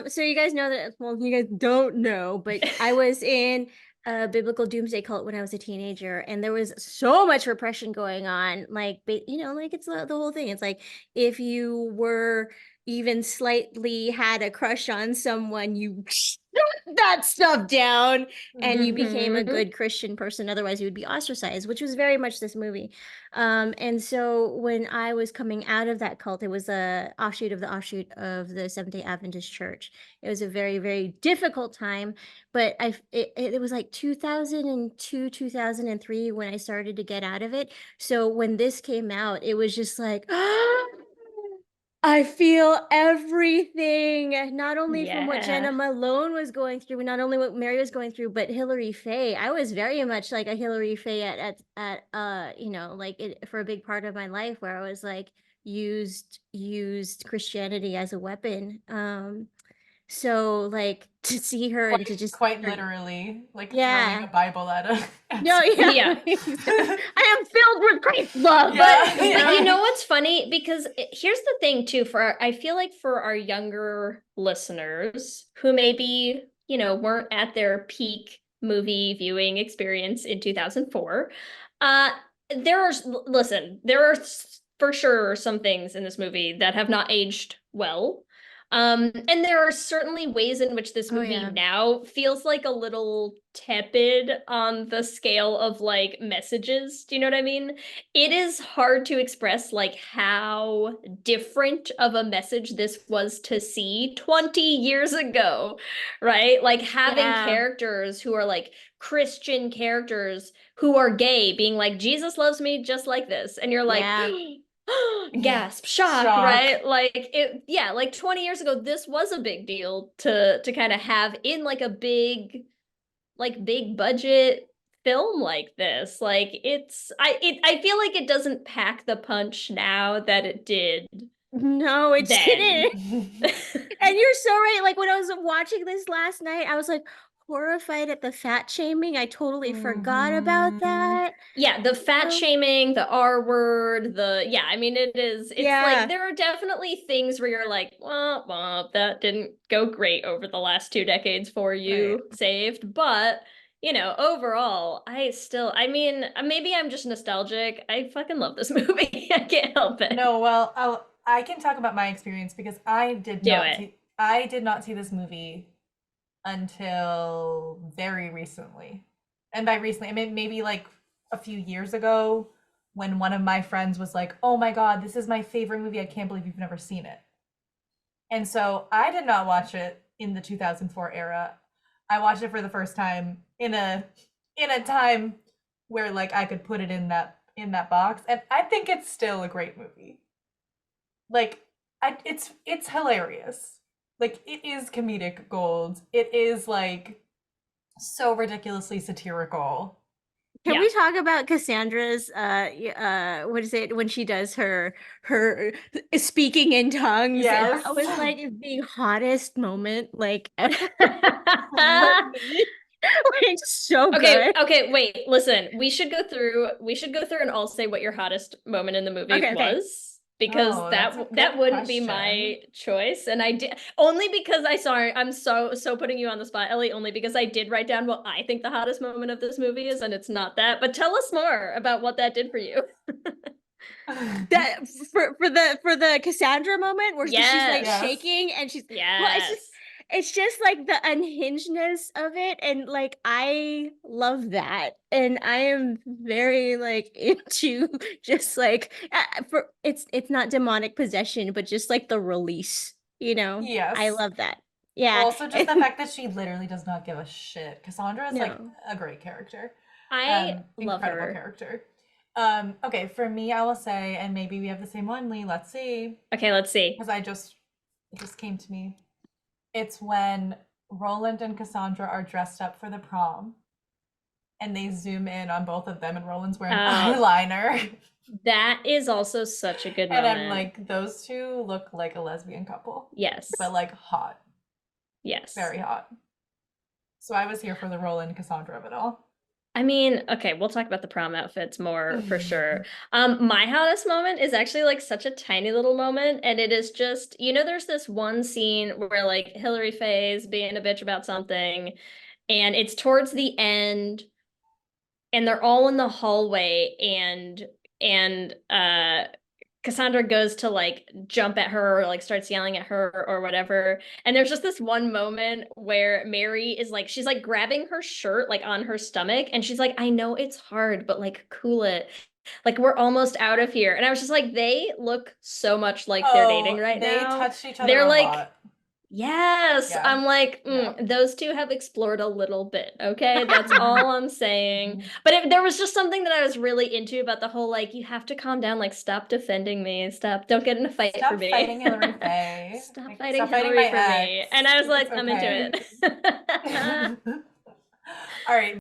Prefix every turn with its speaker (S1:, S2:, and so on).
S1: So you guys know that, well, you guys don't know, but I was in a biblical doomsday cult when I was a teenager, and there was so much repression going on. Like, like it's the whole thing. It's like if you were even slightly had a crush on someone, you shut that stuff down and you became a
S2: Hmm.
S1: good Christian person. Otherwise, you would be ostracized, which was very much this movie. And so when I was coming out of that cult, it was a offshoot of the Seventh-day Adventist Church. It was a very, very difficult time, but it was like 2002, 2003 when I started to get out of it. So when this came out, it was just like, I feel everything, not only from what
S2: Yeah.
S1: Jena Malone was going through, not only what Mary was going through, but Hilary Faye. I was very much like a Hilary Faye like for a big part of my life where I was like used Christianity as a weapon. So like to see her and to just
S3: Quite
S1: turn,
S3: literally, like throwing a
S1: yeah.
S3: Bible at a at
S1: No, yeah.
S2: Yeah.
S1: I am filled with Christ's love,
S2: But
S3: yeah,
S2: you
S3: yeah.
S2: know what's funny? Because here's the thing too, I feel like for our younger listeners who maybe, weren't at their peak movie viewing experience in 2004, uh, listen, there are for sure some things in this movie that have not aged well. And there are certainly ways in which this
S1: Oh
S2: movie
S1: yeah.
S2: now feels like a little tepid on the scale of like messages. Do you know what I mean? It is hard to express like how different of a message this was to see 20 years ago, right? Like having
S1: Yeah.
S2: characters who are like Christian characters who are gay being like, Jesus loves me just like this. And you're like,
S1: Yeah.
S2: gasp, shock,
S3: Shock.
S2: right? Like it, yeah, like 20 years ago, this was a big deal to kind of have in like a big budget film like this. Like I feel like it doesn't pack the punch now that it did
S1: No, it
S2: then.
S1: didn't. And you're so right. Like when I was watching this last night, I was like horrified at the fat shaming. I totally forgot about
S3: Hmm.
S1: that.
S2: Yeah, the fat
S1: Oh,
S2: shaming, the R word, yeah, I mean it's like
S1: yeah.
S2: there are definitely things where you're like, well, that didn't go great over the last 2 decades for
S1: Right.
S2: you, saved. But, overall, I mean, maybe I'm just nostalgic. I fucking love this movie. I can't help it.
S3: No, well, I can talk about my experience because
S2: Do it.
S3: I did not see this movie until very recently. And by recently, I mean maybe like a few years ago when one of my friends was like, "Oh my God, this is my favorite movie. I can't believe you've never seen it." And so I did not watch it in the 2004 era. I watched it for the first time in a time where like I could put it in that box, and I think it's still a great movie. Like it's hilarious. Like it is comedic gold. It is like so ridiculously satirical.
S1: Can
S2: Yeah.
S1: we talk about Cassandra's what is it when she does her speaking in tongues?
S3: Yes.
S1: That was like the hottest moment like for me. Like so
S2: Okay,
S1: good.
S2: okay, wait, listen. We should go through and I'll say what your hottest moment in the movie
S1: Okay, okay.
S2: was because
S3: Oh, that's a
S2: that
S3: good
S2: wouldn't be
S3: question.
S2: my choice and I did only because I'm so putting you on the spot, Ellie, only because I did write down what I think the hottest moment of this movie is and it's not that. But tell us more about what that did for you.
S1: That for the Cassandra moment where she's like
S2: Yes.
S3: Yes.
S1: shaking and she's well,
S2: Yes.
S1: it's just like the unhingedness of it, and like I love that, and I am very like into just like for it's not demonic possession, but just like the release, I
S3: Yes.
S1: love that. Yeah,
S3: Also, just the fact that she literally does not give a shit. Cassandra is like
S1: no,
S3: a great character,
S2: I love
S3: incredible
S2: her.
S3: character. Okay, for me, I will say, and maybe we have the same one, Leigh. Let's see,
S2: Okay, let's see.
S3: because it just came to me. It's when Roland and Cassandra are dressed up for the prom, and they zoom in on both of them, and Roland's wearing
S2: Uh,
S3: eyeliner,
S2: that is also such a good
S3: and I'm
S2: moment.
S3: like, those two look like a lesbian couple,
S2: Yes.
S3: but like hot,
S2: Yes.
S3: very hot. So I was here for the Roland Cassandra of it all.
S2: I mean, okay, we'll talk about the prom outfits more for sure. My hottest moment is actually like such a tiny little moment, and it is just, there's this one scene where like Hilary Faye's being a bitch about something, and it's towards the end, and they're all in the hallway, and Cassandra goes to like jump at her or like starts yelling at her or whatever. And there's just this one moment where Mary is like, she's like grabbing her shirt like on her stomach, and she's like, I know it's hard, but like cool it. Like we're almost out of here. And I was just like, they look so much like they're dating right
S3: they
S2: now.
S3: touched each other
S2: They're
S3: a
S2: like,
S3: lot.
S2: yes,
S3: Yeah.
S2: I'm like,
S3: Yeah.
S2: those two have explored a little bit. Okay, that's all I'm saying. But there was just something that I was really into about the whole like, you have to calm down, like stop defending me, don't get in a fight
S3: Stop
S2: for me.
S3: fighting Hilary Faye.
S2: Stop
S3: Like,
S2: fighting
S3: stop fighting
S2: Hillary
S3: my
S2: for me.
S3: ex.
S2: And I was like,
S3: It's
S2: I'm into
S3: okay.
S2: it.
S3: All right.